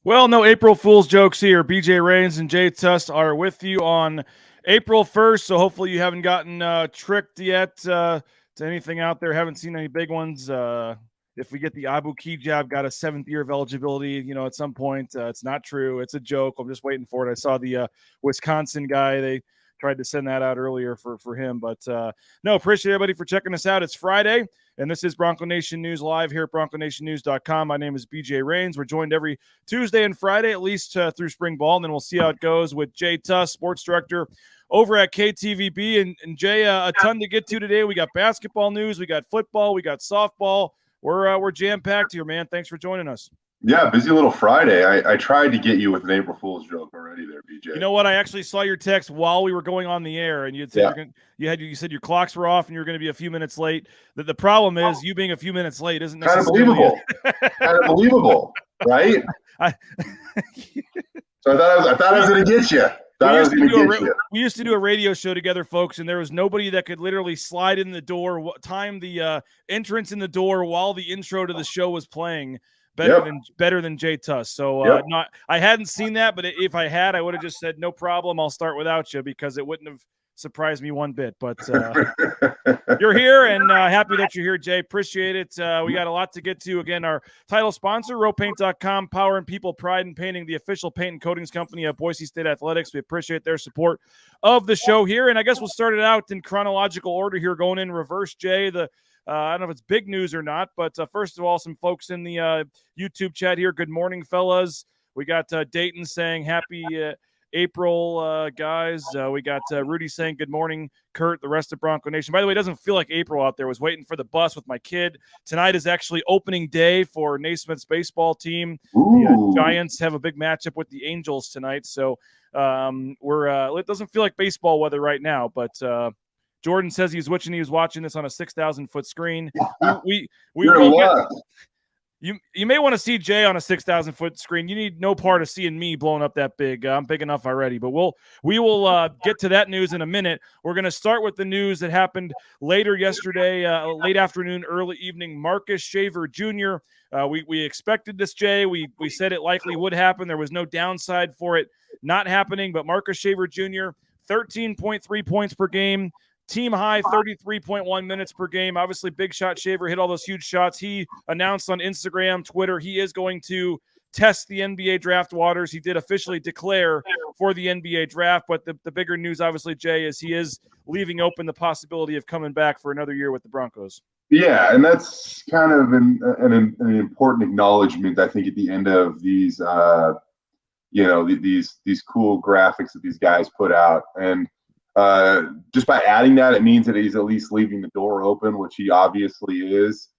Well, no April Fool's jokes here. BJ Rains and Jay Tust are with you on April 1st, so hopefully you haven't gotten tricked yet to anything out there. Haven't seen any big ones. If we get the Abu Kijab got a 7th year of eligibility, at some point, it's not true. It's a joke. I'm just waiting for it. I saw the Wisconsin guy. They tried to send that out earlier for him. But no, appreciate everybody for checking us out. It's Friday. And this is Bronco Nation News live here at BroncoNationNews.com. My name is BJ Rains. We're joined every Tuesday and Friday, at least through spring ball, and then we'll see how it goes with Jay Tust, sports director over at KTVB. And Jay, a ton to get to today. We got basketball news, we got football, we got softball. We're jam-packed here, man. Thanks for joining us. Yeah, busy little Friday. I tried to get you with an April Fool's joke already there, BJ. You know what? I actually saw your text while we were going on the air, and you said you said your clocks were off and you were going to be a few minutes late. The problem is you being a few minutes late isn't necessarily kind of believable, right? So I thought I was going to get you. We used to do a radio show together, folks, and there was nobody that could literally slide in the door, time the entrance in the door while the intro to the show was playing. Better than Jay Tust. So I hadn't seen that, but if I had, I would have just said no problem. I'll start without you because it wouldn't have surprised me one bit. But you're here, and happy that you're here, Jay. Appreciate it. We got a lot to get to. Again, our title sponsor, RowPaint.com, power and people, pride in painting, the official paint and coatings company of Boise State Athletics. We appreciate their support of the show here, and I guess we'll start it out in chronological order here, going in reverse, Jay. I don't know if it's big news or not, but first of all, some folks in the YouTube chat here. Good morning, fellas. We got Dayton saying happy April, guys. We got Rudy saying good morning, Kurt, the rest of Bronco Nation. By the way, it doesn't feel like April out there. I was waiting for the bus with my kid. Tonight is actually opening day for Naismith's baseball team. The Giants have a big matchup with the Angels tonight, so it doesn't feel like baseball weather right now, but Jordan says he was watching this on a 6,000-foot screen. We will get. You may want to see Jay on a 6,000-foot screen. You need no part of seeing me blowing up that big. I'm big enough already. But we will get to that news in a minute. We're going to start with the news that happened later yesterday, late afternoon, early evening. Marcus Shaver Jr. We expected this, Jay. We said it likely would happen. There was no downside for it not happening. But Marcus Shaver Jr., 13.3 points per game. Team high, 33.1 minutes per game. Obviously, Big Shot Shaver hit all those huge shots. He announced on Instagram, Twitter, he is going to test the NBA draft waters. He did officially declare for the NBA draft, but the bigger news, obviously, Jay, is he is leaving open the possibility of coming back for another year with the Broncos. Yeah, and that's kind of an important acknowledgement, I think, at the end of these, these cool graphics that these guys put out. And just by adding that, it means that he's at least leaving the door open, which he obviously is.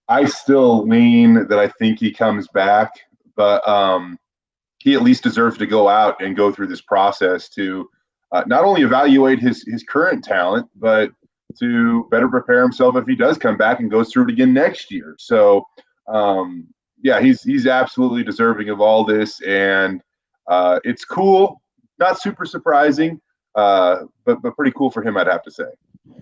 I still lean that I think he comes back, but he at least deserves to go out and go through this process to not only evaluate his current talent, but to better prepare himself if he does come back and goes through it again next year. So, he's absolutely deserving of all this, and it's cool, not super surprising. But pretty cool for him, I'd have to say.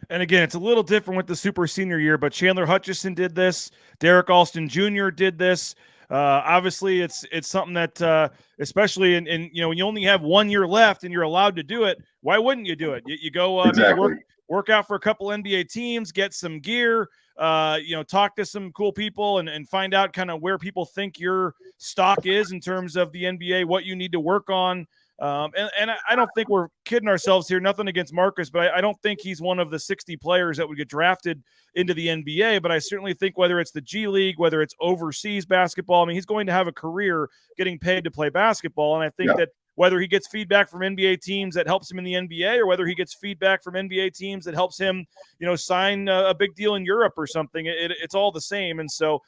And again, it's a little different with the super senior year, but Chandler Hutchison did this. Derek Alston Jr. did this. Obviously, it's something that, especially in when you only have 1 year left and you're allowed to do it, why wouldn't you do it? You go exactly. work out for a couple NBA teams, get some gear, talk to some cool people and find out kind of where people think your stock is in terms of the NBA, what you need to work on. And I don't think we're kidding ourselves here. Nothing against Marcus, but I don't think he's one of the 60 players that would get drafted into the NBA. But I certainly think whether it's the G League, whether it's overseas basketball, I mean, he's going to have a career getting paid to play basketball. And I think that whether he gets feedback from NBA teams that helps him in the NBA or whether he gets feedback from NBA teams that helps him, sign a big deal in Europe or something, it's all the same. And so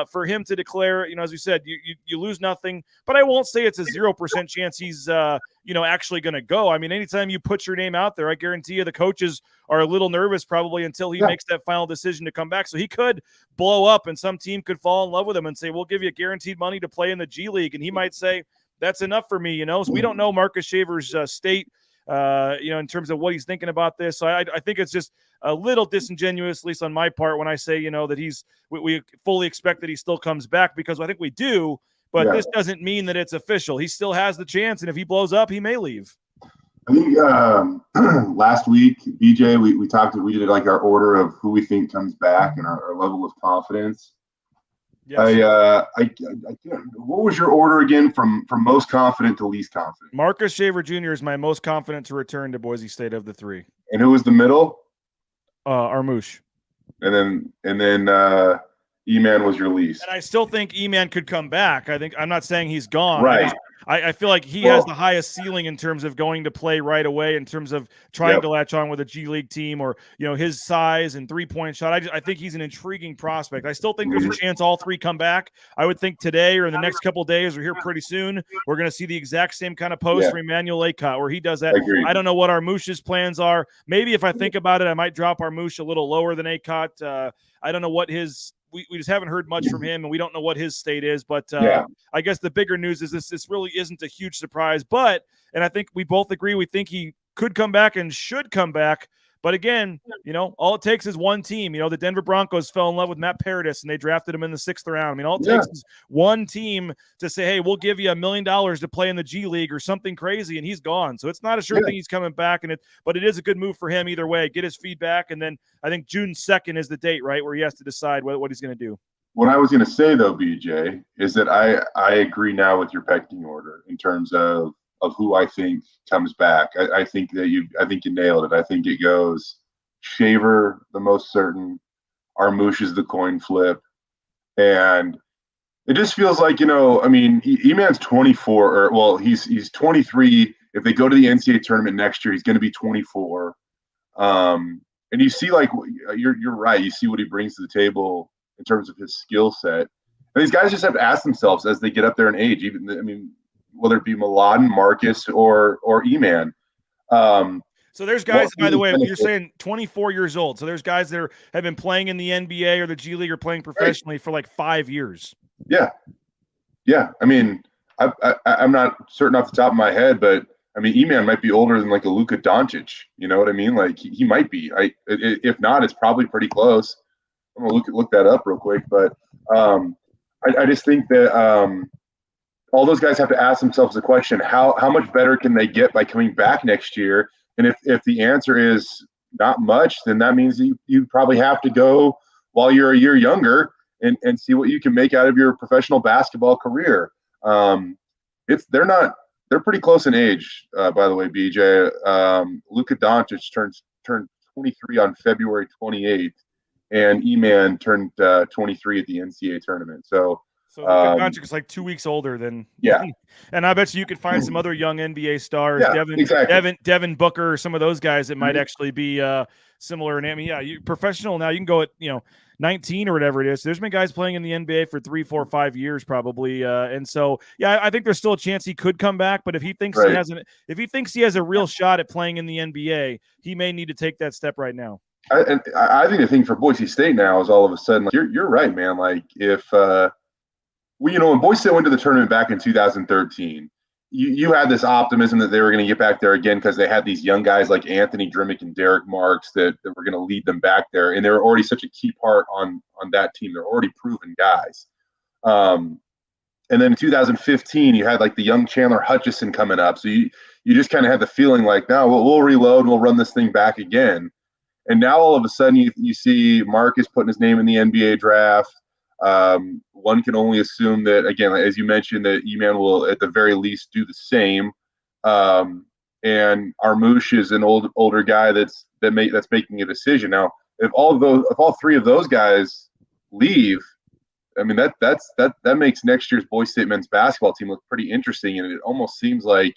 for him to declare, as we said, you lose nothing, but I won't say it's a 0% chance he's, actually going to go. I mean, anytime you put your name out there, I guarantee you the coaches are a little nervous probably until he makes that final decision to come back. So he could blow up and some team could fall in love with him and say, we'll give you guaranteed money to play in the G League. And he might say, that's enough for me, So we don't know Marcus Shaver's state, in terms of what he's thinking about this. So I think it's just a little disingenuous, at least on my part, when I say, that we fully expect that he still comes back, because I think we do. but this doesn't mean that it's official. He still has the chance, and if he blows up, he may leave. I think last week, BJ, we did like our order of who we think comes back and our level of confidence. Yes. What was your order again from most confident to least confident? Marcus Shaver Jr. is my most confident to return to Boise State of the three. And who was the middle? Armouche. And then E-Man was your least. And I still think E-Man could come back. I'm not saying he's gone. Right. I feel like he has the highest ceiling in terms of going to play right away, in terms of trying to latch on with a G League team, or his size and 3-point shot. I think he's an intriguing prospect. I still think there's a chance all three come back. I would think today or in the next couple of days or here pretty soon, we're going to see the exact same kind of post for Emmanuel Acott where he does that. I don't know what Armouche's plans are. Maybe if I think about it, I might drop Armouche a little lower than Acott. I don't know what his we just haven't heard much from him, and we don't know what his state is. But I guess the bigger news is this really isn't a huge surprise. And I think we both agree, we think he could come back and should come back. But again, all it takes is one team. The Denver Broncos fell in love with Matt Paradis, and they drafted him in the 6th round. All it takes is one team to say, hey, we'll give you $1 million to play in the G League or something crazy, and he's gone. So it's not a sure thing he's coming back, but it is a good move for him either way. Get his feedback, and then I think June 2nd is the date, right, where he has to decide what he's going to do. What I was going to say, though, BJ, is that I agree now with your pecking order in terms of who I think comes back. I think you nailed it. I think it goes Shaver, the most certain. Armouche is the coin flip. And it just feels like, E-Man's 24, he's 23. If they go to the NCAA tournament next year, he's going to be 24. And you see, you're right. You see what he brings to the table in terms of his skill set. And these guys just have to ask themselves as they get up there in age, whether it be Mladen, Marcus, or E-Man. So there's guys, by the way, you're saying 24 years old. So there's guys that have been playing in the NBA or the G League or playing professionally for like 5 years. Yeah. I'm not certain off the top of my head, but E-Man might be older than like a Luka Doncic. You know what I mean? Like he might be. If not, it's probably pretty close. I'm gonna look that up real quick, but I just think that all those guys have to ask themselves the question: how much better can they get by coming back next year? And if the answer is not much, then that means you probably have to go while you're a year younger and see what you can make out of your professional basketball career. They're pretty close in age, by the way, BJ. Luka Doncic turned 23 on February 28th, and E-Man turned 23 at the NCAA tournament. So Luka Doncic is like 2 weeks older than and I bet you could find some other young NBA stars, Devin Booker, or some of those guys that might actually be similar in name. You professional now. You can go at 19 or whatever it is. There's been guys playing in the NBA for 3, 4, 5 years probably, and so I think there's still a chance he could come back. But if he thinks he has a real shot at playing in the NBA, he may need to take that step right now. I think the thing for Boise State now is all of a sudden, you're right, man. Like if when Boise State went to the tournament back in 2013, you had this optimism that they were going to get back there again because they had these young guys like Anthony Drimmick and Derek Marks that were going to lead them back there, and they were already such a key part on that team. They're already proven guys. And then in 2015, you had like the young Chandler Hutchison coming up, so you just kind of had the feeling like, no, we'll reload and we'll run this thing back again. And now all of a sudden you see Marcus putting his name in the NBA draft. One can only assume that, again, as you mentioned, that E-Man will at the very least do the same. And Armouche is an older guy that's making a decision. Now, if all three of those guys leave, that makes next year's Boise State men's basketball team look pretty interesting, and it almost seems like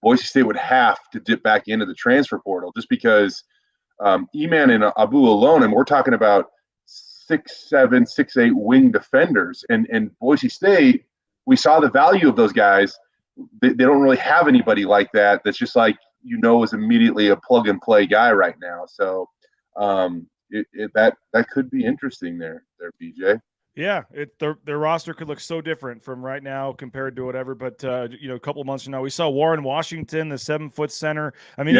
Boise State would have to dip back into the transfer portal just because E-Man and Abu alone, and we're talking about 6'7", 6'8" wing defenders. And Boise State, we saw the value of those guys. They don't really have anybody like that that's just like, is immediately a plug-and-play guy right now. So that could be interesting there, BJ. Yeah, their roster could look so different from right now compared to whatever. But a couple of months from now, we saw Warren Washington, the 7-foot center. I mean,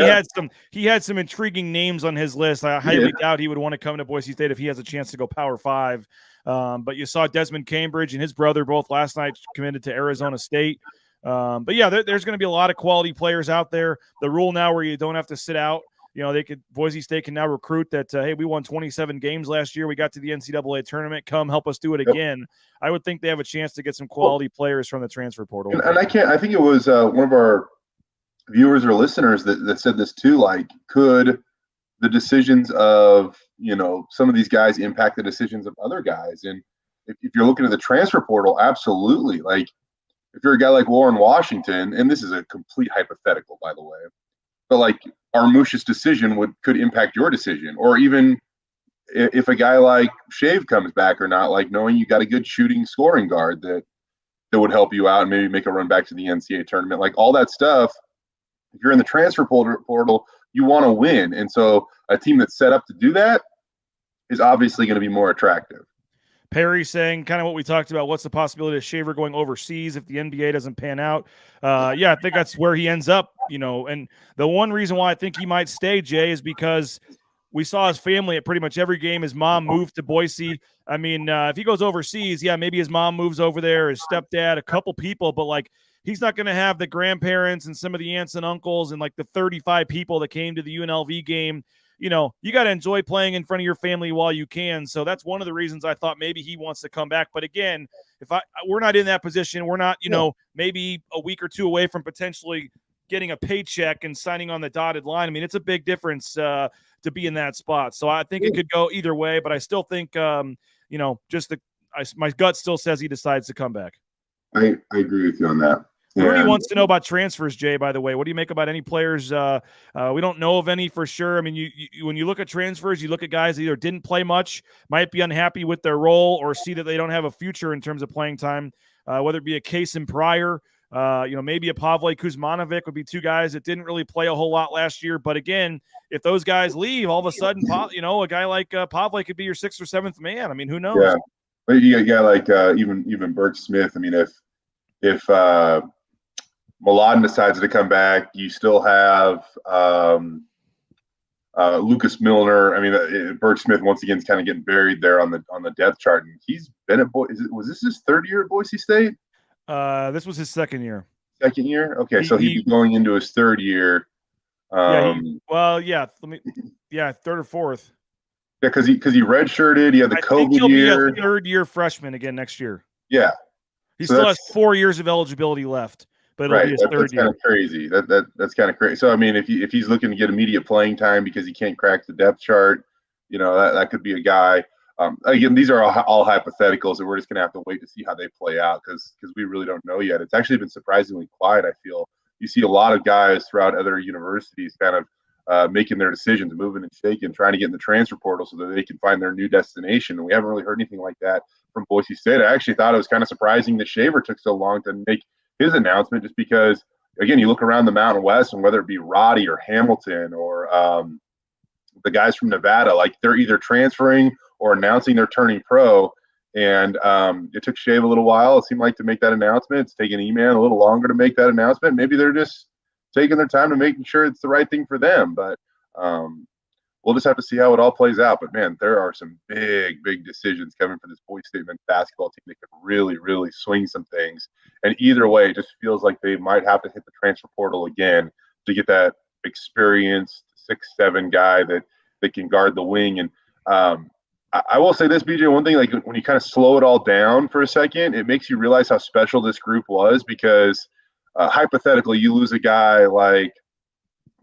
he had some intriguing names on his list. I highly doubt he would want to come to Boise State if he has a chance to go Power 5. But you saw Desmond Cambridge and his brother both last night committed to Arizona State. But yeah, there's going to be a lot of quality players out there. The rule now where you don't have to sit out. Boise State can now recruit that, hey, we won 27 games last year. We got to the NCAA tournament. Come help us do it again. I would think they have a chance to get some quality players from the transfer portal. And I think it was one of our viewers or listeners that said this too, like, could the decisions of, some of these guys impact the decisions of other guys? And if you're looking at the transfer portal, absolutely. Like, if you're a guy like Warren Washington, and this is a complete hypothetical, by the way, but like Armouche's decision could impact your decision, or even if a guy like Shave comes back or not, like knowing you got a good shooting scoring guard that would help you out and maybe make a run back to the NCAA tournament, like all that stuff. If you're in the transfer portal, you want to win. And so a team that's set up to do that is obviously going to be more attractive. Perry saying kind of what we talked about. What's the possibility of Shaver going overseas if the NBA doesn't pan out? I think that's where he ends up, and the one reason why I think he might stay, Jay, is because we saw his family at pretty much every game. His mom moved to Boise. I mean, if he goes overseas, maybe his mom moves over there, his stepdad, a couple people, but like he's not going to have the grandparents and some of the aunts and uncles and like the 35 people that came to the UNLV game. You got to enjoy playing in front of your family while you can. So that's one of the reasons I thought maybe he wants to come back. But again, we're not in that position. We're not, maybe a week or two away from potentially getting a paycheck and signing on the dotted line. I mean, it's a big difference to be in that spot. So I think it could go either way, but I still think, my gut still says he decides to come back. I agree with you on that. Rudy wants to know about transfers, Jay, by the way. What do you make about any players? We don't know of any for sure. I mean, you when you look at transfers, you look at guys that either didn't play much, might be unhappy with their role, or see that they don't have a future in terms of playing time, whether it be a case in Pryor, maybe a Pavle Kuzmanovic would be two guys that didn't really play a whole lot last year. But again, if those guys leave, all of a sudden, a guy like Pavle could be your 6th or 7th man. I mean, who knows? Yeah, but you got a guy like even Burke Smith. I mean, if Milan decides to come back, you still have Lucas Milner. I mean, Burke Smith once again is kind of getting buried there on the depth chart, and he's been at was this his 3rd year at Boise State? This was his 2nd year. 2nd year? Okay, so he'd be going into his 3rd year. 3rd or 4th. Yeah, because he redshirted. He had the COVID year. Be a 3rd-year freshman again next year. Yeah, he still has 4 years of eligibility left, but it'll be his 3rd year. Kind of crazy. That's kind of crazy. So I mean, if he's looking to get immediate playing time because he can't crack the depth chart, that could be a guy. Again, these are all hypotheticals, and we're just going to have to wait to see how they play out because we really don't know yet. It's actually been surprisingly quiet, I feel. You see a lot of guys throughout other universities kind of making their decisions, moving and shaking, trying to get in the transfer portal so that they can find their new destination. And we haven't really heard anything like that from Boise State. I actually thought it was kind of surprising that Shaver took so long to make his announcement just because, again, you look around the Mountain West and whether it be Roddy or Hamilton or the guys from Nevada, like they're either transferring or announcing they're turning pro. And it took Shave a little while, it seemed like, to make that announcement. It's taken E-Man a little longer to make that announcement. Maybe they're just taking their time to making sure it's the right thing for them. But we'll just have to see how it all plays out. But, man, there are some big, big decisions coming for this Boise State men's basketball team that could really, really swing some things. And either way, it just feels like they might have to hit the transfer portal again to get that experienced 6'7" guy that can guard the wing. And I will say this, BJ, one thing, like when you kind of slow it all down for a second, it makes you realize how special this group was because hypothetically, you lose a guy like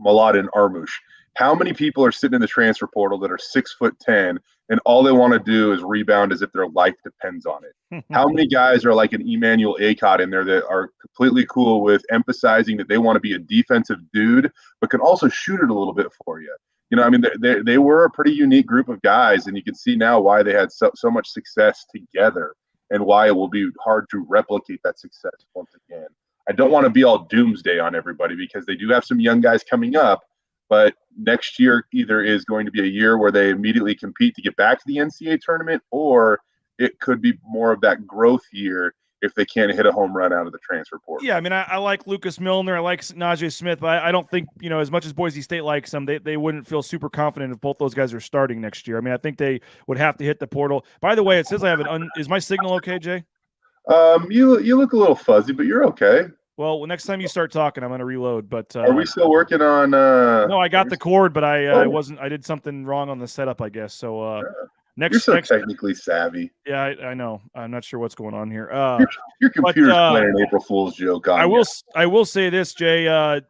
Malad and Armouche. How many people are sitting in the transfer portal that are 6'10" and all they want to do is rebound as if their life depends on it? How many guys are like an Emmanuel Acott in there that are completely cool with emphasizing that they want to be a defensive dude, but can also shoot it a little bit for you? I mean, they were a pretty unique group of guys, and you can see now why they had so much success together and why it will be hard to replicate that success once again. I don't want to be all doomsday on everybody because they do have some young guys coming up, but next year either is going to be a year where they immediately compete to get back to the NCAA tournament, or it could be more of that growth year if they can't hit a home run out of the transfer portal. Yeah, I mean, I like Lucas Milner. I like Najee Smith, but I don't think, as much as Boise State likes them, they wouldn't feel super confident if both those guys are starting next year. I mean, I think they would have to hit the portal. By the way, it says I have is my signal okay, Jay? You look a little fuzzy, but you're okay. Well, next time you start talking, I'm going to reload. But are we still working on? No, I got the cord, but I wasn't. I did something wrong on the setup, I guess. So you're so technically savvy. Yeah, I know. I'm not sure what's going on here. Your computer's playing an April Fool's joke on you. I will say this, Jay.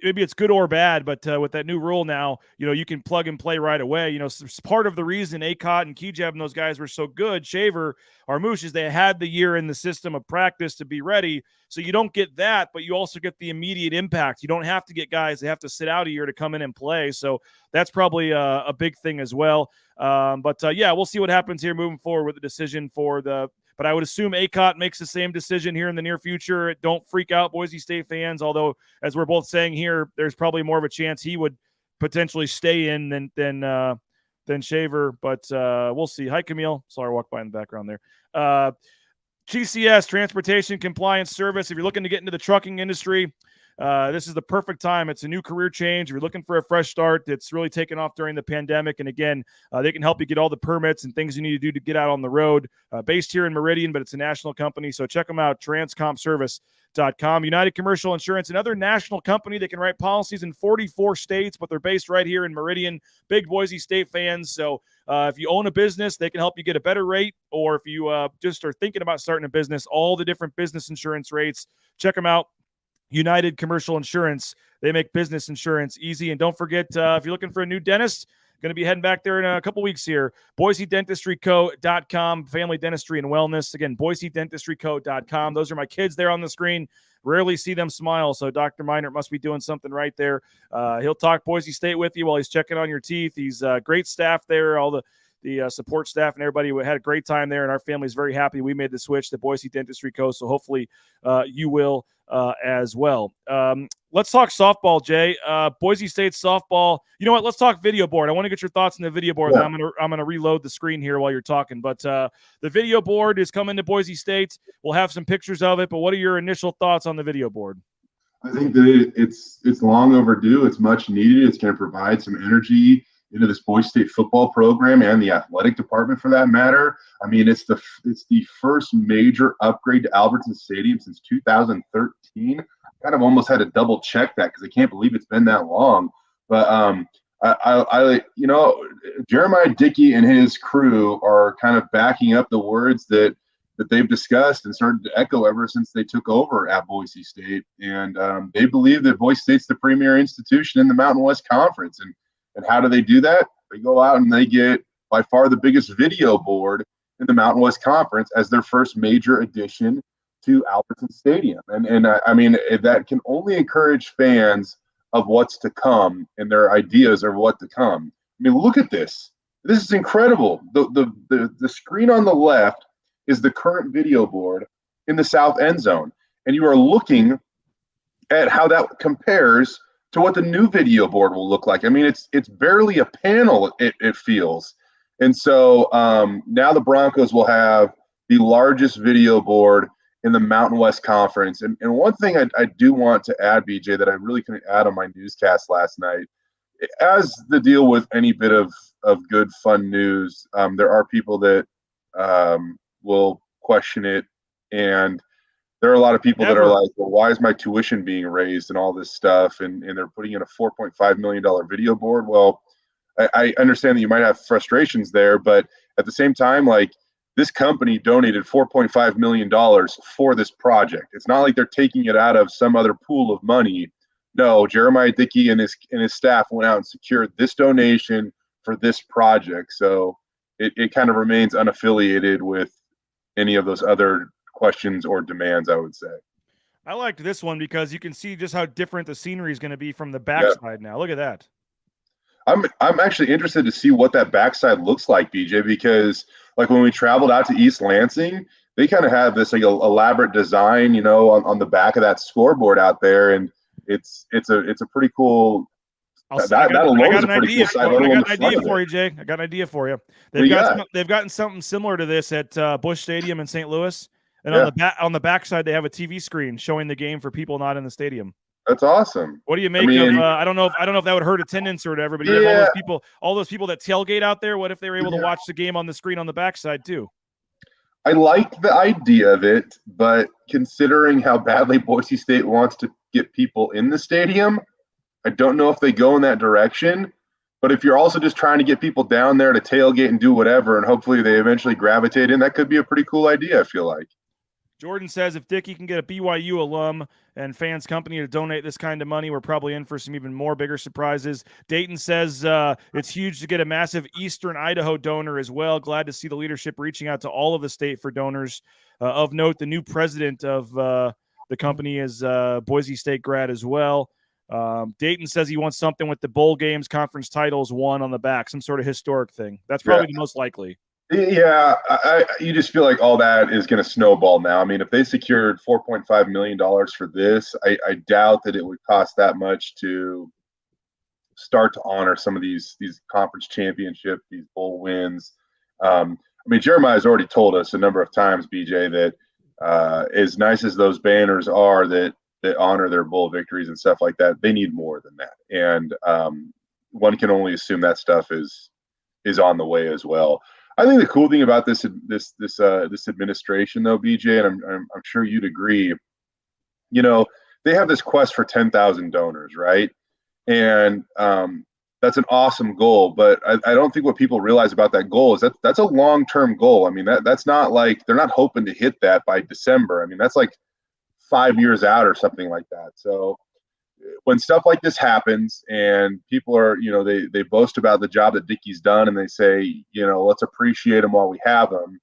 Maybe it's good or bad, but with that new rule now, you can plug and play right away. Part of the reason Acott and Kejab and those guys were so good, Shaver, Armouche, is they had the year in the system of practice to be ready. So you don't get that, but you also get the immediate impact. You don't have to get guys that have to sit out a year to come in and play. So that's probably a big thing as well. Yeah, we'll see what happens here moving forward with the decision but I would assume Acott makes the same decision here in the near future. Don't freak out, Boise State fans, although, as we're both saying here, there's probably more of a chance he would potentially stay in than Shaver, but we'll see. Hi, Camille. Sorry, I walked by in the background there. GCS, Transportation Compliance Service. If you're looking to get into the trucking industry, this is the perfect time. It's a new career change. If you're looking for a fresh start, it's really taken off during the pandemic. And again, they can help you get all the permits and things you need to do to get out on the road. Based here in Meridian, but it's a national company. So check them out, transcompservice.com. United Commercial Insurance, another national company that can write policies in 44 states, but they're based right here in Meridian. Big Boise State fans. So if you own a business, they can help you get a better rate. Or if you just are thinking about starting a business, all the different business insurance rates, check them out. United Commercial Insurance. They make business insurance easy. And don't forget, if you're looking for a new dentist, going to be heading back there in a couple weeks here. BoiseDentistryCo.com, family dentistry and wellness. Again, BoiseDentistryCo.com. Those are my kids there on the screen. Rarely see them smile, so Dr. Meinert must be doing something right there. He'll talk Boise State with you while he's checking on your teeth. He's great staff there, all the support staff and everybody. We had a great time there, and our family's very happy we made the switch to Boise Dentistry Co. So hopefully you will as well. Let's talk softball, Jay. Boise State softball. You know what? Let's talk video board. I want to get your thoughts on the video board. Yeah. I'm gonna reload the screen here while you're talking. But the video board is coming to Boise State. We'll have some pictures of it. But what are your initial thoughts on the video board? I think that it's long overdue. It's much needed. It's going to provide some energy into this Boise State football program and the athletic department for that matter. I mean, it's the first major upgrade to Albertson Stadium since 2013. Kind of almost had to double check that because I can't believe it's been that long. But I Jeremiah Dickey and his crew are kind of backing up the words that they've discussed and started to echo ever since they took over at Boise State. And they believe that Boise State's the premier institution in the Mountain West Conference. And how do they do that? They go out and they get by far the biggest video board in the Mountain West Conference as their first major addition to Albertson Stadium. And I mean, that can only encourage fans of what's to come and their ideas of what to come. I mean, look at this. This is incredible. The screen on the left is the current video board in the south end zone. And you are looking at how that compares to what the new video board will look like. I mean, it's barely a panel, it feels. And so now the Broncos will have the largest video board in the Mountain West Conference. And one thing I do want to add, BJ, that I really couldn't add on my newscast last night, as the deal with any bit of good, fun news, there are people that will question it. And there are a lot of people that are like, well, why is my tuition being raised and all this stuff? And they're putting in a $4.5 million video board. Well, I understand that you might have frustrations there, but at the same time, like, this company donated $4.5 million for this project. It's not like they're taking it out of some other pool of money. No, Jeremiah Dickey and his staff went out and secured this donation for this project. So it kind of remains unaffiliated with any of those other questions or demands, I would say. I liked this one because you can see just how different the scenery is going to be from the backside now. Look at that. I'm actually interested to see what that backside looks like, BJ, because like when we traveled out to East Lansing, they kind of have this like elaborate design, on the back of that scoreboard out there, and it's a pretty cool That alone is a pretty cool side logo on the front of it. I got an idea for you, Jay. I got an idea for you. They've gotten something similar to this at Busch Stadium in St. Louis, and on the back side they have a TV screen showing the game for people not in the stadium. That's awesome. What do you make of? I don't know if that would hurt attendance or whatever, but you have all those people that tailgate out there. What if they were able to watch the game on the screen on the backside too? I like the idea of it, but considering how badly Boise State wants to get people in the stadium, I don't know if they go in that direction. But if you're also just trying to get people down there to tailgate and do whatever, and hopefully they eventually gravitate in, that could be a pretty cool idea, I feel like. Jordan says if Dickey can get a BYU alum and fans company to donate this kind of money, we're probably in for some even more bigger surprises. Dayton says it's huge to get a massive Eastern Idaho donor as well. Glad to see the leadership reaching out to all of the state for donors. Of note, the new president of the company is Boise State grad as well. Dayton says he wants something with the bowl games, conference titles, won on the back, some sort of historic thing. That's probably the most likely. Yeah, you just feel like all that is going to snowball now. I mean, if they secured $4.5 million for this, I doubt that it would cost that much to start to honor some of these conference championship, these bowl wins. I mean, Jeremiah's already told us a number of times, BJ, that as nice as those banners are that honor their bowl victories and stuff like that, they need more than that. And one can only assume that stuff is on the way as well. I think the cool thing about this administration, though, BJ, and I'm sure you'd agree, they have this quest for 10,000 donors, right? And that's an awesome goal, but I don't think what people realize about that goal is that's a long-term goal. I mean, that's not like they're not hoping to hit that by December. I mean, that's like 5 years out or something like that. So when stuff like this happens and people are, they boast about the job that Dickey's done and they say, let's appreciate him while we have him,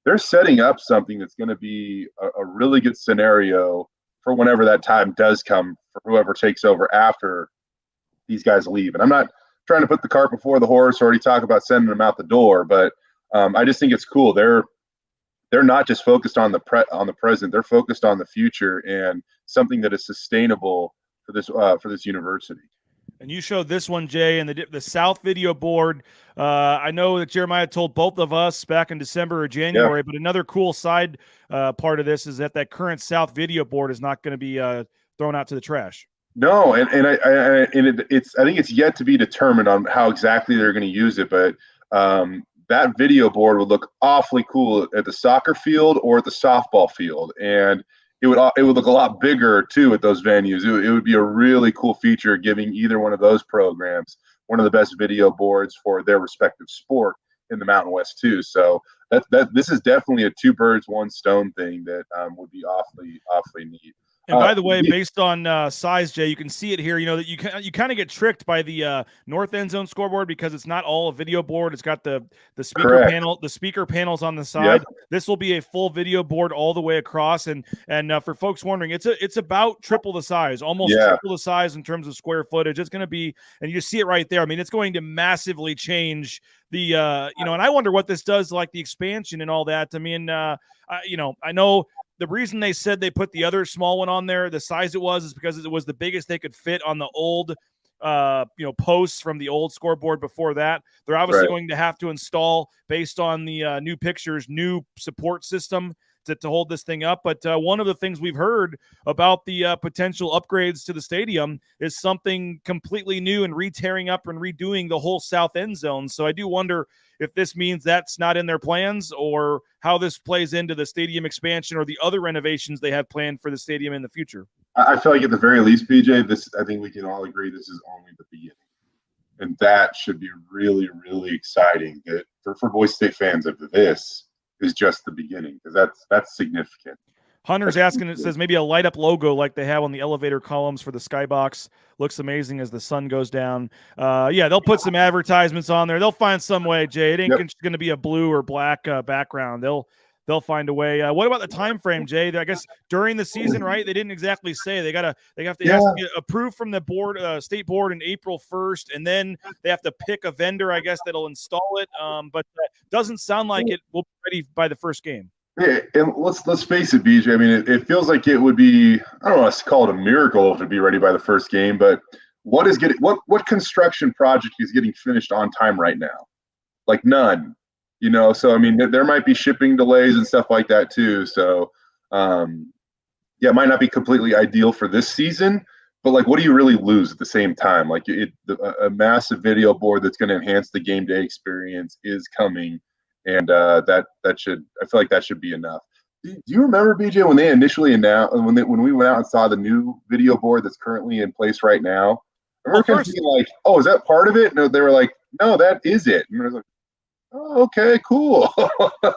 they're setting up something that's going to be a really good scenario for whenever that time does come for whoever takes over after these guys leave. And I'm not trying to put the cart before the horse or already talk about sending them out the door, but I just think it's cool. They're not just focused on the present, they're focused on the future and something that is sustainable for this university. And you showed this one, Jay, and the South video board. I know that Jeremiah told both of us back in December or January, but another cool side part of this is that current South video board is not going to be thrown out to the trash. No, I think it's yet to be determined on how exactly they're going to use it, but that video board would look awfully cool at the soccer field or at the softball field, and it would look a lot bigger too at those venues. It would be a really cool feature, giving either one of those programs one of the best video boards for their respective sport in the Mountain West too. So this is definitely a two birds, one stone thing that would be awfully neat. And by the way, based on size, Jay, you can see it here. That you kind of get tricked by the north end zone scoreboard because it's not all a video board. It's got the speaker panel, the speaker panels on the side. Yep. This will be a full video board all the way across. And for folks wondering, it's about triple the size, almost triple the size in terms of square footage. It's going to be, and you see it right there. I mean, it's going to massively change the and I wonder what this does, like the expansion and all that. I mean, I know. The reason they said they put the other small one on there, the size it was, is because it was the biggest they could fit on the old, posts from the old scoreboard before that. They're obviously going to have to install, based on the new pictures, new support system to hold this thing up. But one of the things we've heard about the potential upgrades to the stadium is something completely new and re-tearing up and redoing the whole south end zone. So I do wonder if this means that's not in their plans, or how this plays into the stadium expansion or the other renovations they have planned for the stadium in the future. I feel like at the very least, BJ, I think we can all agree this is only the beginning. And that should be really, really exciting that for Boise State fans, if this is just the beginning, because that's significant. Hunter's asking, it says maybe a light up logo like they have on the elevator columns for the skybox. Looks amazing as the sun goes down. They'll put some advertisements on there. They'll find some way, Jay. It ain't going to be a blue or black background. They'll find a way. What about the time frame, Jay? I guess during the season, right? They didn't exactly say. They have to get approved from the board, state board, in April 1st, and then they have to pick a vendor, I guess, that'll install it. But doesn't sound like it will be ready by the first game. Yeah, and let's face it, BJ. I mean, it feels like it would be, I don't want to call it a miracle if it'd be ready by the first game, but what construction project is getting finished on time right now? Like none. So I mean, there might be shipping delays and stuff like that too. So yeah, it might not be completely ideal for this season, but like, what do you really lose at the same time? Like, a massive video board that's going to enhance the game day experience is coming, and that should, I feel like that should be enough. Do you remember, BJ, when they initially announced, when we went out and saw the new video board that's currently in place right now? I remember kind of thinking like, oh, is that part of it? No, they were like, no, that is it. And I was like, oh, okay, cool.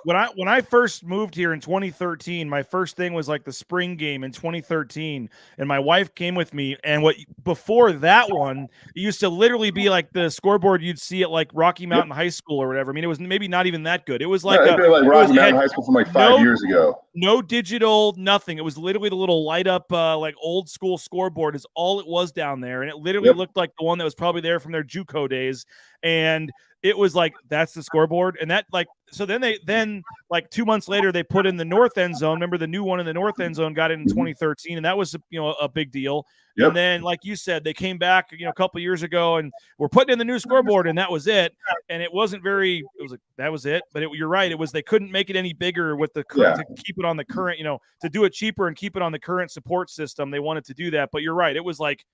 When I first moved here in 2013, my first thing was like the spring game in 2013, and my wife came with me. And before that one, it used to literally be like the scoreboard you'd see at like Rocky Mountain High School or whatever. I mean, it was maybe not even that good. It was like like Rocky Mountain High School from like 5 years ago. No digital, nothing. It was literally the little light up like old school scoreboard is all it was down there, and it literally looked like the one that was probably there from their JUCO days. And it was like, that's the scoreboard. And that so then like 2 months later, they put in the north end zone. Remember the new one in the north end zone got it in 2013. And that was, a big deal. Yep. And then, like you said, they came back, a couple years ago and we're putting in the new scoreboard, and that was it. And it wasn't it was like, that was it. But you're right. It was, they couldn't make it any bigger with the current, to keep it on the current, to do it cheaper and keep it on the current support system. They wanted to do that. But you're right. It was like,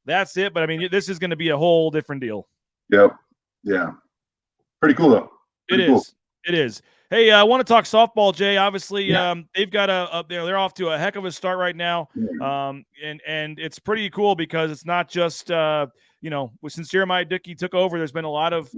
that's it. But I mean, this is going to be a whole different deal. Yep. Yeah. Pretty cool though. It is. Hey, I want to talk softball, Jay. Obviously, they've got they're off to a heck of a start right now. And it's pretty cool because it's not just since Jeremiah Dickey took over, there's been a lot of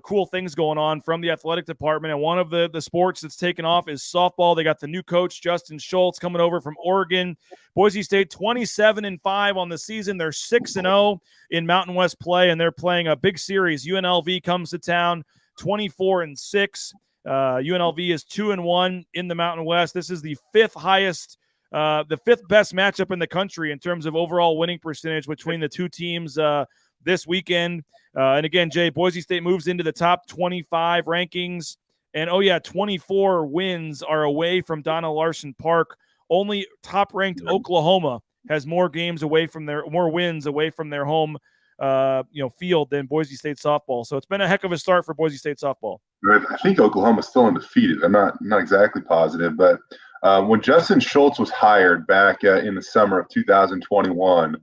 cool things going on from the athletic department. And one of the sports that's taken off is softball. They got the new coach, Justin Schultz, coming over from Oregon. Boise State 27-5 on the season. They're 6-0 in Mountain West play, and they're playing a big series. UNLV comes to town 24-6. UNLV is 2-1 in the Mountain West. This is the fifth best matchup in the country in terms of overall winning percentage between the two teams this weekend. And again, Jay, Boise State moves into the top 25 rankings. And 24 wins are away from Donna Larson Park. Only top-ranked Oklahoma has more wins away from their home field than Boise State softball. So it's been a heck of a start for Boise State softball. I think Oklahoma's still undefeated. I'm not exactly positive, but when Justin Schultz was hired back in the summer of 2021,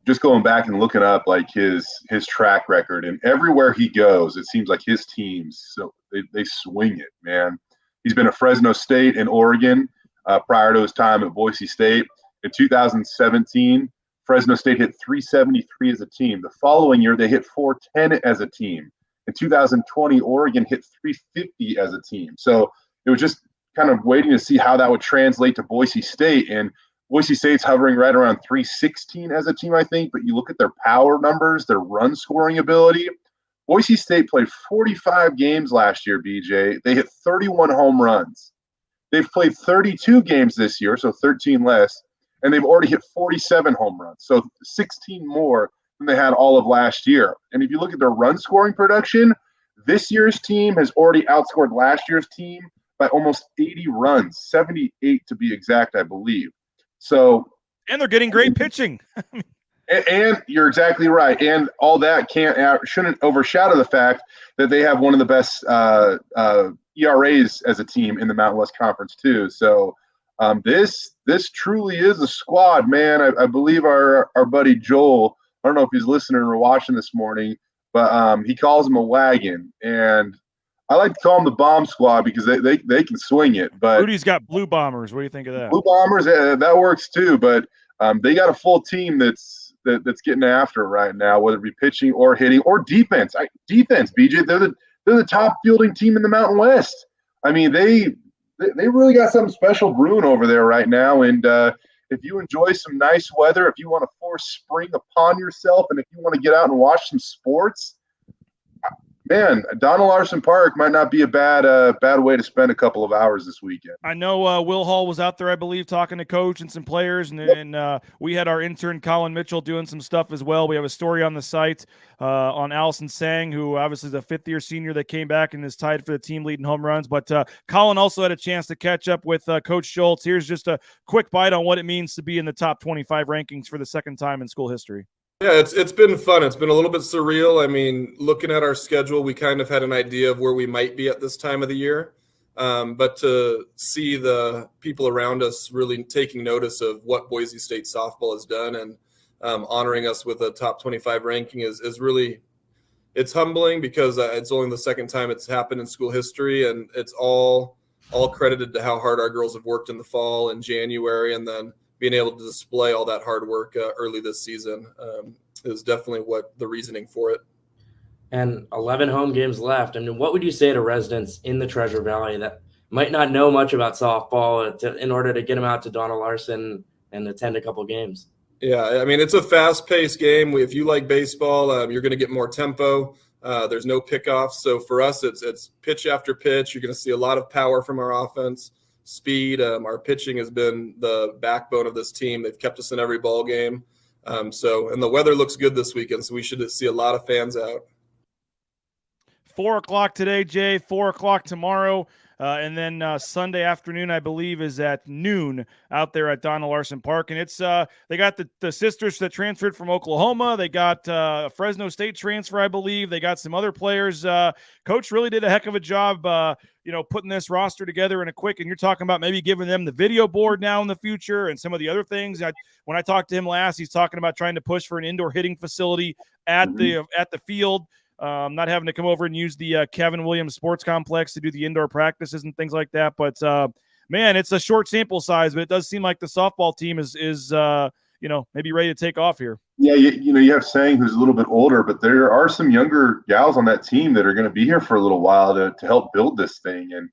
just going back and looking up like his track record, and everywhere he goes, it seems like his teams, so they swing it, man. He's been at Fresno State and Oregon prior to his time at Boise State. In 2017, Fresno State hit 373 as a team. The following year, they hit 410 as a team. In 2020, Oregon hit 350 as a team. So it was just kind of waiting to see how that would translate to Boise State. And Boise State's hovering right around 316 as a team, I think. But you look at their power numbers, their run scoring ability. Boise State played 45 games last year, BJ. They hit 31 home runs. They've played 32 games this year, so 13 less. And they've already hit 47 home runs, so 16 more than they had all of last year. And if you look at their run scoring production, this year's team has already outscored last year's team by almost 80 runs, 78 to be exact, I believe. So, and they're getting great pitching. and you're exactly right. And all that shouldn't overshadow the fact that they have one of the best ERAs as a team in the Mountain West Conference too. So this truly is a squad, man. I believe our buddy Joel, I don't know if he's listening or watching this morning, but he calls them a wagon. And I like to call them the bomb squad because they can swing it. But Rudy's got blue bombers. What do you think of that? Blue bombers, that works too. But they got a full team that's getting after it right now, whether it be pitching or hitting or defense. Defense, BJ, they're the top fielding team in the Mountain West. I mean, they really got something special brewing over there right now. And if you enjoy some nice weather, if you want to force spring upon yourself, and if you want to get out and watch some sports, man, Donna Larson Park might not be a bad way to spend a couple of hours this weekend. I know Will Hall was out there, I believe, talking to coach and some players, and we had our intern Colin Mitchell doing some stuff as well. We have a story on the site on Allison Sang, who obviously is a fifth-year senior that came back and is tied for the team lead in home runs. But Colin also had a chance to catch up with Coach Schultz. Here's just a quick bite on what it means to be in the top 25 rankings for the second time in school history. Yeah, it's been fun. It's been a little bit surreal. I mean, looking at our schedule, we kind of had an idea of where we might be at this time of the year. But to see the people around us really taking notice of what Boise State softball has done and honoring us with a top 25 ranking is really, it's humbling because it's only the second time it's happened in school history, and it's all credited to how hard our girls have worked in the fall and January, and then being able to display all that hard work early this season is definitely what the reasoning for it. And 11 home games left. I mean, what would you say to residents in the Treasure Valley that might not know much about softball in order to get them out to Donna Larson and attend a couple games? Yeah, I mean, it's a fast-paced game. If you like baseball, you're going to get more tempo. There's no pickoffs. So for us, it's pitch after pitch. You're going to see a lot of power from our offense, speed. Our pitching has been the backbone of this team. They've kept us in every ball game. And the weather looks good this weekend, so we should see a lot of fans out. 4 o'clock today, Jay, 4 o'clock tomorrow. And then Sunday afternoon, I believe, is at noon out there at Donna Larson Park. And it's they got the sisters that transferred from Oklahoma. They got a Fresno State transfer, I believe. They got some other players. Coach really did a heck of a job, putting this roster together in a quick. And you're talking about maybe giving them the video board now in the future and some of the other things. When I talked to him last, he's talking about trying to push for an indoor hitting facility at the field. Not having to come over and use the Kevin Williams Sports Complex to do the indoor practices and things like that. But, man, it's a short sample size, but it does seem like the softball team is maybe ready to take off here. Yeah, you have Sang, who's a little bit older, but there are some younger gals on that team that are going to be here for a little while to help build this thing. And,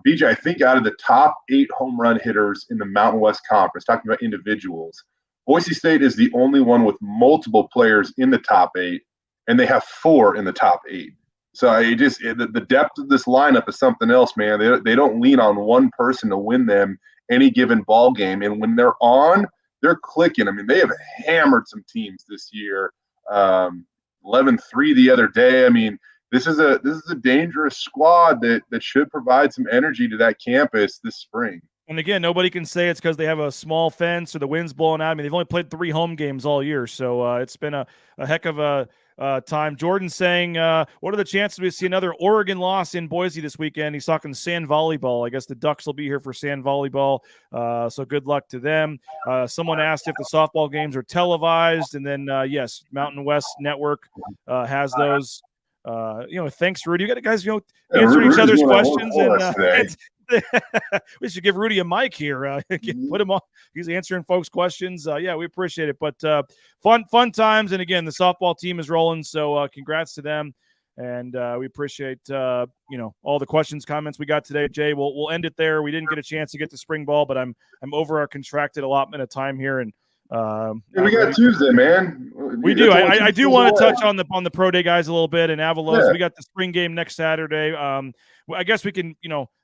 BJ, I think out of the top 8 home run hitters in the Mountain West Conference, talking about individuals, Boise State is the only one with multiple players in the top 8. And they have 4 in the top 8. So the depth of this lineup is something else, man. They don't lean on one person to win them any given ball game. And when they're on, they're clicking. I mean, they have hammered some teams this year. 11-3 the other day. I mean, this is a dangerous squad that should provide some energy to that campus this spring. And again, nobody can say it's because they have a small fence or the wind's blowing out. I mean, they've only played 3 home games all year, so it's been a heck of a time. Jordan's saying, what are the chances we see another Oregon loss in Boise this weekend? He's talking sand volleyball. I guess the Ducks will be here for sand volleyball, so good luck to them. Someone asked if the softball games are televised, and then, yes, Mountain West Network has those. Thanks, Rudy. You got guys, answering each other's questions. And we should give Rudy a mic here. Put him on. He's answering folks' questions. Yeah, we appreciate it. But fun times. And again, the softball team is rolling. So congrats to them. And we appreciate all the questions, comments we got today. Jay, we'll end it there. We didn't get a chance to get to spring ball, but I'm over our contracted allotment of time here, and we got Tuesday, man. We do. I do want to touch on the pro day guys a little bit, and Avalos. Yeah. We got the spring game next Saturday. I guess we can,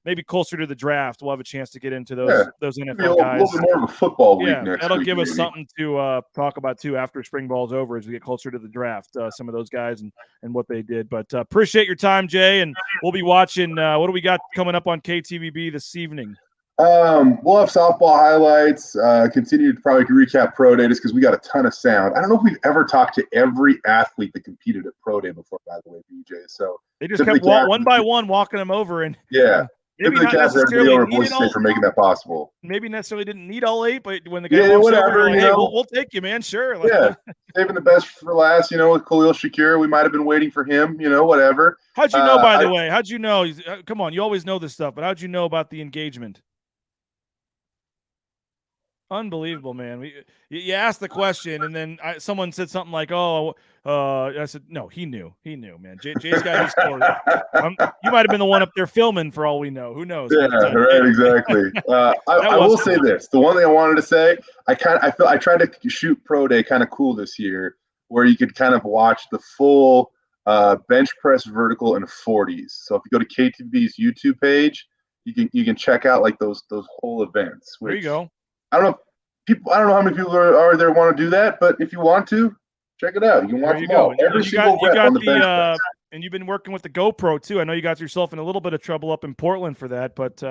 maybe closer to the draft, we'll have a chance to get into those NFL guys. A little bit more of a football week next that'll week, give us maybe something to talk about too after spring ball's over as we get closer to the draft. Some of those guys and what they did. But appreciate your time, Jay, and we'll be watching. What do we got coming up on KTVB this evening? We'll have softball highlights, continue to probably recap Pro Day just because we got a ton of sound. I don't know if we've ever talked to every athlete that competed at Pro Day before, by the way, BJ. So they just kept one by one walking them over. And maybe not necessarily over Boise State for making that possible. Maybe necessarily didn't need all 8, but when the guy walks over, hey, we'll take you, man. Sure. Saving the best for last, with Khalil Shakir. We might have been waiting for him, whatever. How'd you know, by the way? How'd you know? Come on, you always know this stuff, but how'd you know about the engagement? Unbelievable, man. You asked the question, and then someone said something like, I said, no, he knew, man. Jay's got his story. You might have been the one up there filming for all we know. Who knows? Yeah, right, exactly. I will say this. The one thing I wanted to say, I tried to shoot Pro Day kind of cool this year, where you could kind of watch the full bench press vertical in 40s. So if you go to KTVB's YouTube page, you can check out like those whole events. There you go. I don't know how many people are there want to do that, but if you want to, check it out. You can watch them all. Every single rep on the bench press. And you've been working with the GoPro too. I know you got yourself in a little bit of trouble up in Portland for that, but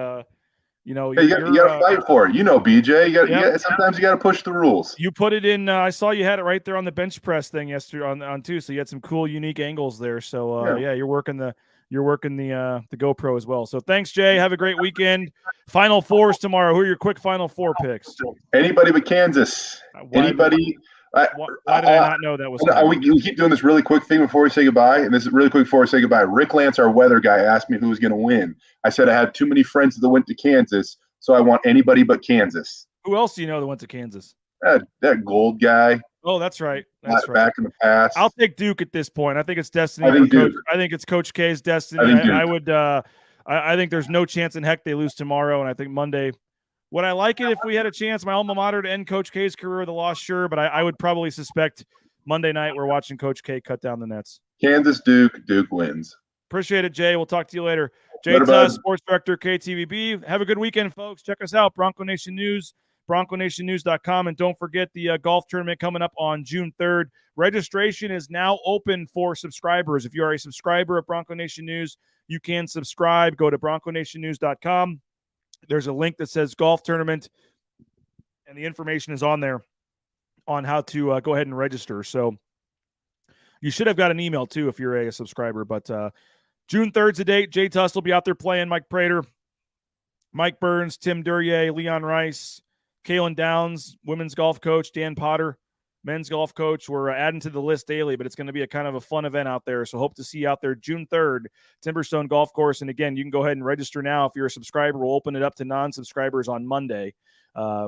You got to fight for it. BJ. Sometimes you got to push the rules. You put it in. I saw you had it right there on the bench press thing yesterday on too. So you had some cool, unique angles there. So you're working the GoPro as well. So thanks, Jay. Have a great weekend. Final Fours tomorrow. Who are your quick Final Four picks? Anybody but Kansas. Anybody. Why did I not know that was coming? We keep doing this really quick thing before we say goodbye, and this is really quick before we say goodbye. Rick Lance, our weather guy, asked me who was going to win. I said I had too many friends that went to Kansas, so I want anybody but Kansas. Who else do you know that went to Kansas? That Gold guy. Oh, that's right. Back in the past. I'll take Duke at this point. I think it's destiny. I think it's Coach K's destiny. I think there's no chance in heck they lose tomorrow, and I think Monday. Would I like it if we had a chance, my alma mater, to end Coach K's career with a loss? Sure, but I would probably suspect Monday night we're watching Coach K cut down the nets. Kansas, Duke wins. Appreciate it, Jay. We'll talk to you later. Jay Tust, Sports Director, KTVB. Have a good weekend, folks. Check us out, Bronco Nation News, BroncoNationNews.com. And don't forget the golf tournament coming up on June 3rd. Registration is now open for subscribers. If you are a subscriber of Bronco Nation News, you can subscribe. Go to BroncoNationNews.com. There's a link that says golf tournament, and the information is on there on how to go ahead and register. So you should have got an email too if you're a subscriber. But June 3rd's the date. Jay Tust will be out there playing. Mike Prater, Mike Burns, Tim Duryea, Leon Rice, Kalen Downs, women's golf coach, Dan Potter, men's golf coach. We're adding to the list daily, but it's going to be a kind of a fun event out there. So hope to see you out there June 3rd, Timberstone Golf Course. And again, you can go ahead and register now. If you're a subscriber, we'll open it up to non-subscribers on Monday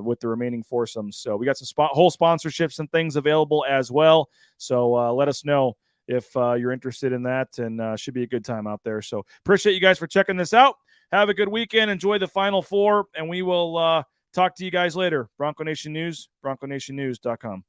with the remaining foursomes. So we got some whole sponsorships and things available as well. So let us know if you're interested in that, and should be a good time out there. So appreciate you guys for checking this out. Have a good weekend. Enjoy the Final Four, and we will talk to you guys later. Bronco Nation News, BroncoNationNews.com.